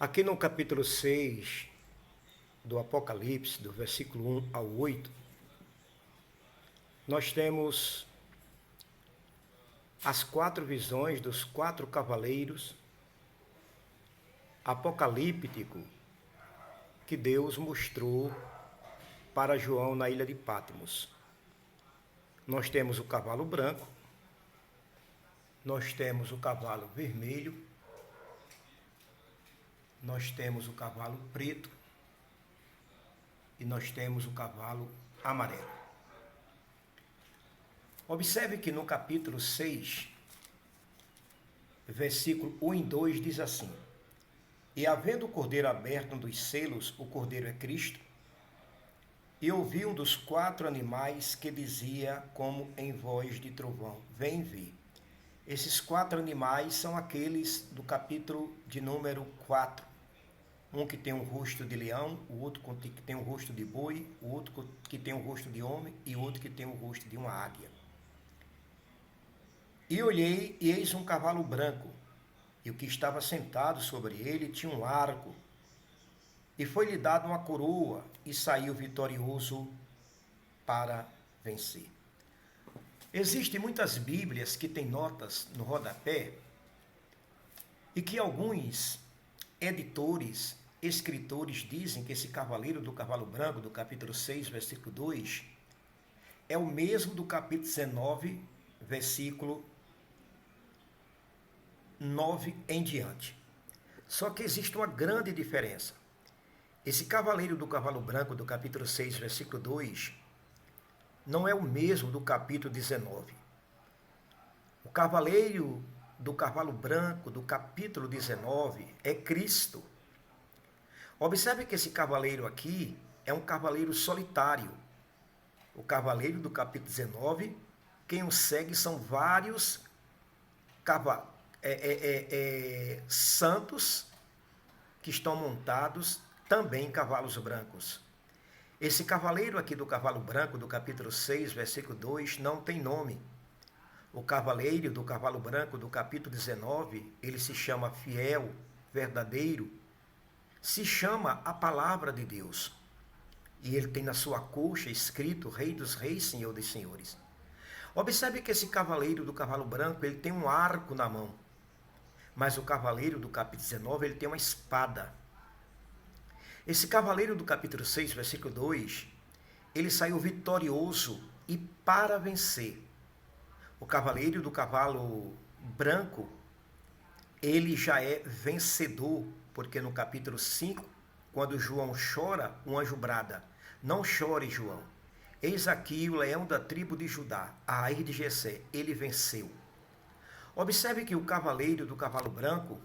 Aqui no capítulo 6 do Apocalipse, do versículo 1 ao 8, nós temos as quatro visões dos quatro cavaleiros apocalíptico que Deus mostrou para João na ilha de Patmos. Nós temos o cavalo branco, nós temos o cavalo vermelho, nós temos o cavalo preto e nós temos o cavalo amarelo. Observe que no capítulo 6, versículo 1 e 2 diz assim: E havendo o cordeiro aberto um dos selos, o cordeiro é Cristo, e ouvi um dos quatro animais que dizia como em voz de trovão: Vem ver. Esses quatro animais são aqueles do capítulo de número 4. Um que tem um rosto de leão, o outro que tem um rosto de boi, o outro que tem um rosto de homem e o outro que tem o rosto de uma águia. E olhei, e eis um cavalo branco, e o que estava sentado sobre ele tinha um arco, e foi-lhe dada uma coroa, e saiu vitorioso para vencer. Existem muitas Bíblias que têm notas no rodapé, e que alguns editores, escritores dizem que esse cavaleiro do cavalo branco, do capítulo 6, versículo 2, é o mesmo do capítulo 19, versículo 9 em diante. Só que existe uma grande diferença. Esse cavaleiro do cavalo branco, do capítulo 6, versículo 2, não é o mesmo do capítulo 19. O cavaleiro do cavalo branco, do capítulo 19, é Cristo. Observe que esse cavaleiro aqui é um cavaleiro solitário. O cavaleiro do capítulo 19, quem o segue são vários santos que estão montados também em cavalos brancos. Esse cavaleiro aqui do cavalo branco, do capítulo 6, versículo 2, não tem nome. O cavaleiro do cavalo branco, do capítulo 19, ele se chama fiel, verdadeiro, se chama a palavra de Deus. E ele tem na sua coxa escrito Rei dos Reis, Senhor dos Senhores. Observe que esse cavaleiro do cavalo branco, ele tem um arco na mão. Mas o cavaleiro do capítulo 19, ele tem uma espada. Esse cavaleiro do capítulo 6, versículo 2, ele saiu vitorioso e para vencer. O cavaleiro do cavalo branco, ele já é vencedor, porque no capítulo 5, quando João chora, um anjo brada: Não chore, João. Eis aqui o leão da tribo de Judá, a raiz de Jessé, ele venceu. Observe que o cavaleiro do cavalo branco,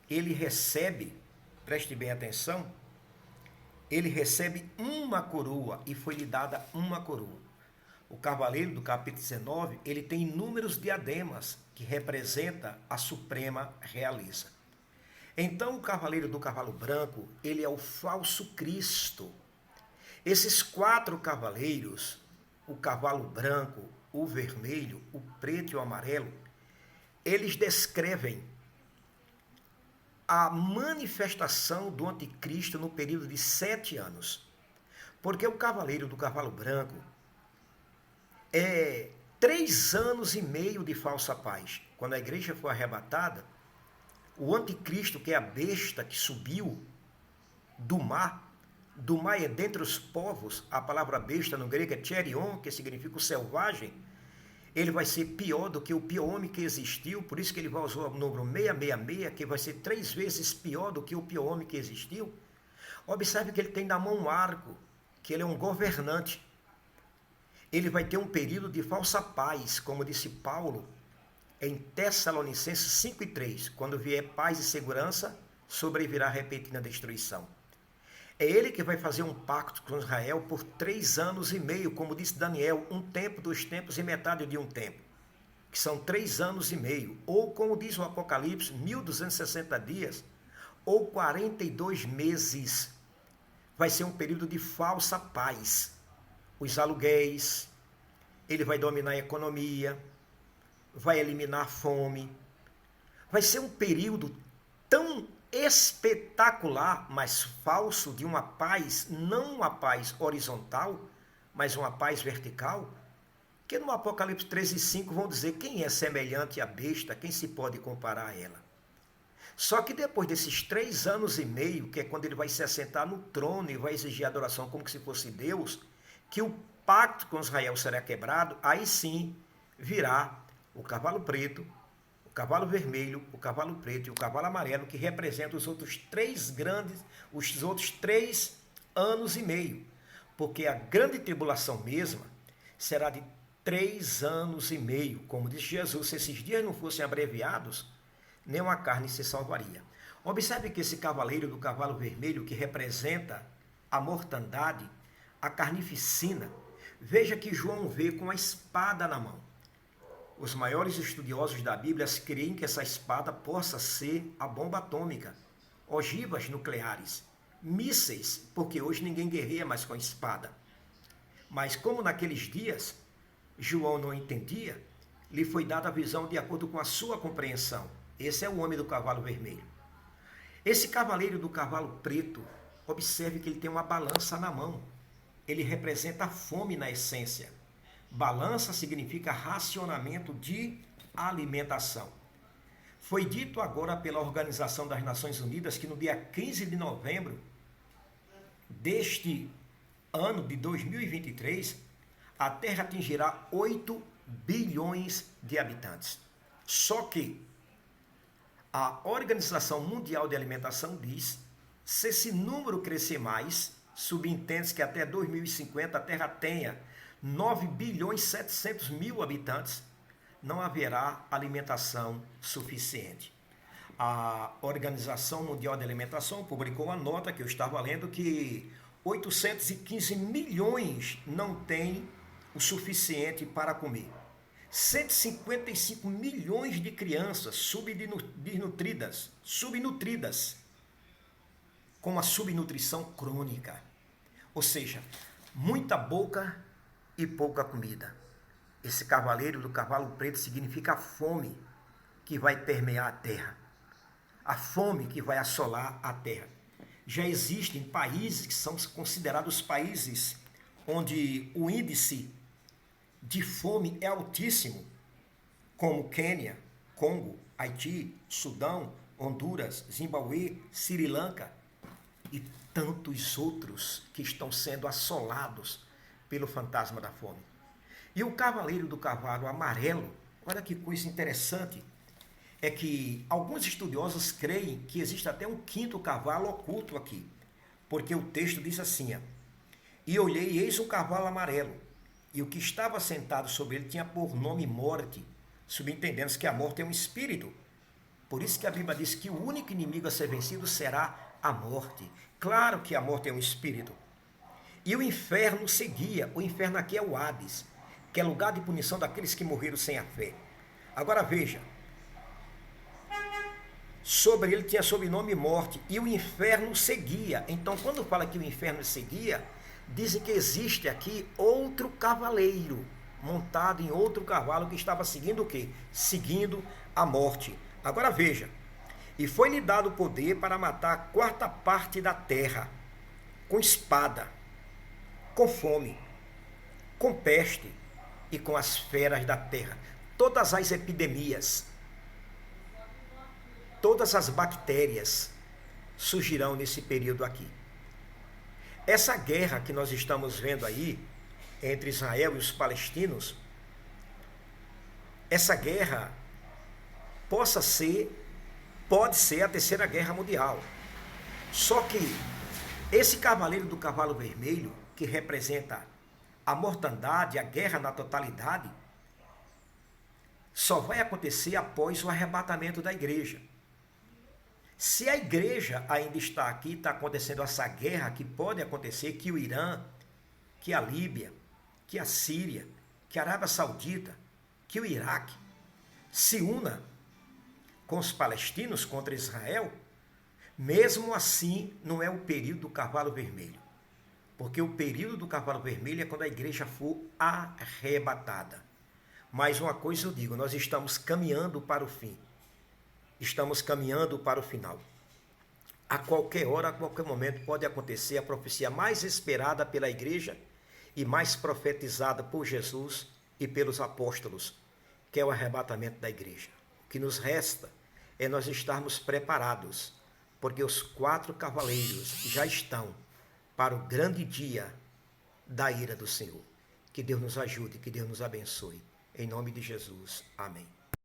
ele recebe, preste bem atenção, ele recebe uma coroa e foi-lhe dada uma coroa. O cavaleiro do capítulo 19, ele tem inúmeros diademas que representa a suprema realeza. Então o cavaleiro do cavalo branco, ele é o falso Cristo. Esses quatro cavaleiros, o cavalo branco, o vermelho, o preto e o amarelo, eles descrevem a manifestação do anticristo no período de 7 anos. Porque o cavaleiro do cavalo branco é 3 anos e meio de falsa paz. Quando a igreja foi arrebatada, o anticristo, que é a besta que subiu do mar é dentre os povos, a palavra besta no grego é tcherion, que significa o selvagem. Ele vai ser pior do que o pior homem que existiu, por isso que ele vai usar o número 666, que vai ser 3 vezes pior do que o pior homem que existiu. Observe que ele tem na mão um arco, que ele é um governante. Ele vai ter um período de falsa paz, como disse Paulo em Tessalonicenses 5:3, quando vier paz e segurança, sobrevirá repentina destruição. É ele que vai fazer um pacto com Israel por 3 anos e meio, como disse Daniel, 1 tempo, 2 tempos e metade de 1 tempo, que são 3 anos e meio, ou como diz o Apocalipse, 1260 dias, ou 42 meses. Vai ser um período de falsa paz. Os aluguéis, ele vai dominar a economia, vai eliminar a fome. Vai ser um período tão espetacular, mas falso, de uma paz, não uma paz horizontal, mas uma paz vertical, que no Apocalipse 13:5 vão dizer quem é semelhante à besta, quem se pode comparar a ela. Só que depois desses 3 anos e meio, que é quando ele vai se assentar no trono e vai exigir adoração como se fosse Deus, que o pacto com Israel será quebrado, aí sim virá o cavalo preto, o cavalo vermelho, o cavalo preto e o cavalo amarelo, que representam os outros 3 anos e meio. Porque a grande tribulação mesma será de 3 anos e meio. Como disse Jesus, se esses dias não fossem abreviados, nenhuma carne se salvaria. Observe que esse cavaleiro do cavalo vermelho, que representa a mortandade, a carnificina, veja que João vê com a espada na mão. Os maiores estudiosos da Bíblia creem que essa espada possa ser a bomba atômica, ogivas nucleares, mísseis, porque hoje ninguém guerreia mais com espada. Mas como naqueles dias João não entendia, lhe foi dada a visão de acordo com a sua compreensão. Esse é o homem do cavalo vermelho. Esse cavaleiro do cavalo preto, observe que ele tem uma balança na mão. Ele representa a fome na essência. Balança significa racionamento de alimentação. Foi dito agora pela Organização das Nações Unidas que no dia 15 de novembro deste ano de 2023, a Terra atingirá 8 bilhões de habitantes. Só que a Organização Mundial de Alimentação diz, se esse número crescer mais, subentende-se que até 2050 a Terra tenha 9 bilhões e 700 mil habitantes, não haverá alimentação suficiente. A Organização Mundial de Alimentação publicou uma nota que eu estava lendo que 815 milhões não têm o suficiente para comer. 155 milhões de crianças subnutridas, com a subnutrição crônica. Ou seja, muita boca e pouca comida. Esse cavaleiro do cavalo preto significa a fome que vai permear a terra. A fome que vai assolar a terra. Já existem países que são considerados países onde o índice de fome é altíssimo, como Quênia, Congo, Haiti, Sudão, Honduras, Zimbabue, Sri Lanka e tantos outros que estão sendo assolados pelo fantasma da fome. E o cavaleiro do cavalo amarelo, olha que coisa interessante, é que alguns estudiosos creem que existe até um quinto cavalo oculto aqui, porque o texto diz assim, e olhei e eis um cavalo amarelo, e o que estava sentado sobre ele tinha por nome morte, subentendendo-se que a morte é um espírito. Por isso que a Bíblia diz que o único inimigo a ser vencido será a morte. Claro que a morte é um espírito. E o inferno seguia. O inferno aqui é o Hades, que é lugar de punição daqueles que morreram sem a fé. Agora veja, sobre ele tinha sobrenome morte, e o inferno seguia. Então, quando fala que o inferno seguia, dizem que existe aqui outro cavaleiro, montado em outro cavalo, que estava seguindo o quê? Seguindo a morte. Agora veja, e foi-lhe dado o poder para matar a quarta parte da terra, com espada, com fome, com peste e com as feras da terra. Todas as epidemias, todas as bactérias surgirão nesse período aqui. Essa guerra que nós estamos vendo aí, entre Israel e os palestinos, essa guerra pode ser a terceira guerra mundial. Só que esse cavaleiro do cavalo vermelho, que representa a mortandade, a guerra na totalidade, só vai acontecer após o arrebatamento da igreja. Se a igreja ainda está aqui, está acontecendo essa guerra que pode acontecer, que o Irã, que a Líbia, que a Síria, que a Arábia Saudita, que o Iraque se una com os palestinos contra Israel, mesmo assim não é o período do cavalo vermelho. Porque o período do cavalo vermelho é quando a igreja for arrebatada. Mas uma coisa eu digo, nós estamos caminhando para o fim. Estamos caminhando para o final. A qualquer hora, a qualquer momento pode acontecer a profecia mais esperada pela igreja e mais profetizada por Jesus e pelos apóstolos, que é o arrebatamento da igreja. O que nos resta é nós estarmos preparados, porque os 4 cavaleiros já estão para o grande dia da ira do Senhor. Que Deus nos ajude, que Deus nos abençoe. Em nome de Jesus. Amém.